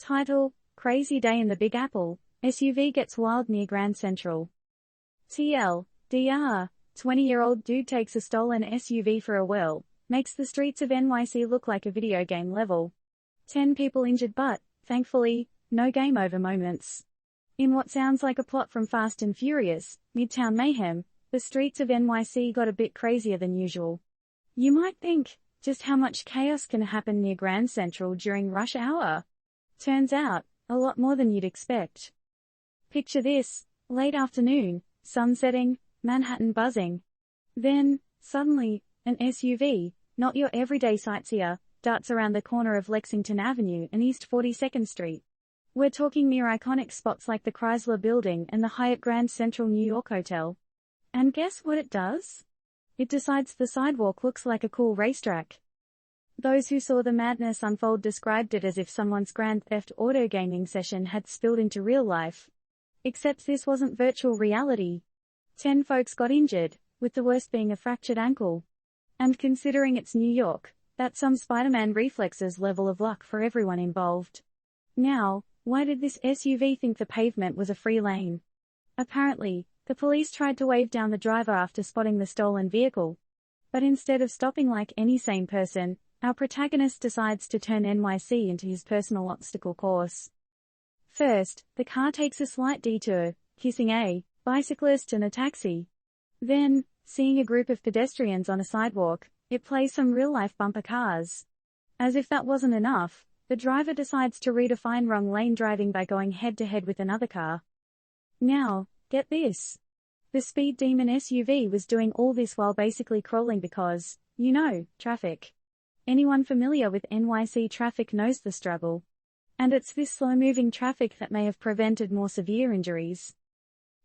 Title: Crazy Day in the Big Apple, SUV Gets Wild Near Grand Central. TLDR, 20-year-old dude takes a stolen SUV for a whirl, makes the streets of NYC look like a video game level. 10 people injured but, thankfully, no game over moments. In what sounds like a plot from Fast and Furious, Midtown Mayhem, the streets of NYC got a bit crazier than usual. You might think, just how much chaos can happen near Grand Central during rush hour? Turns out, a lot more than you'd expect. Picture this: late afternoon, sun setting, Manhattan buzzing. Then, suddenly, an SUV, not your everyday sightseer, darts around the corner of Lexington Avenue and East 42nd Street. We're talking near iconic spots like the Chrysler Building and the Hyatt Grand Central New York Hotel. And guess what it does? It decides the sidewalk looks like a cool racetrack. Those who saw the madness unfold described it as if someone's Grand Theft Auto gaming session had spilled into real life. Except this wasn't virtual reality. 10 folks got injured, with the worst being a fractured ankle. And considering it's New York, that's some Spider-Man reflexes level of luck for everyone involved. Now, why did this SUV think the pavement was a free lane? Apparently, the police tried to wave down the driver after spotting the stolen vehicle. But instead of stopping like any sane person, our protagonist decides to turn NYC into his personal obstacle course. First, the car takes a slight detour, kissing a bicyclist and a taxi. Then, seeing a group of pedestrians on a sidewalk, it plays some real-life bumper cars. As if that wasn't enough, the driver decides to redefine wrong lane driving by going head-to-head with another car. Now, get this. The speed demon SUV was doing all this while basically crawling because, traffic. Anyone familiar with NYC traffic knows the struggle. And it's this slow-moving traffic that may have prevented more severe injuries.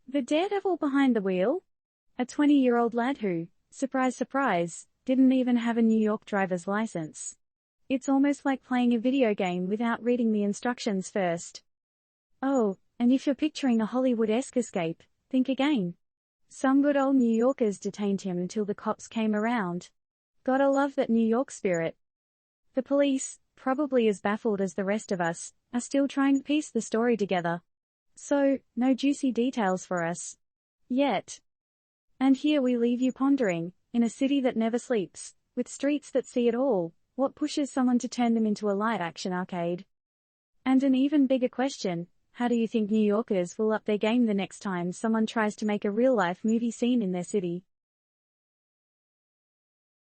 The daredevil behind the wheel? A 20-year-old lad who, surprise surprise, didn't even have a New York driver's license. It's almost like playing a video game without reading the instructions first. Oh, and if you're picturing a Hollywood-esque escape, think again. Some good old New Yorkers detained him until the cops came around. Gotta love that New York spirit. The police, probably as baffled as the rest of us, are still trying to piece the story together. So, no juicy details for us. Yet. And here we leave you pondering, in a city that never sleeps, with streets that see it all, what pushes someone to turn them into a live-action arcade? And an even bigger question, how do you think New Yorkers will up their game the next time someone tries to make a real-life movie scene in their city?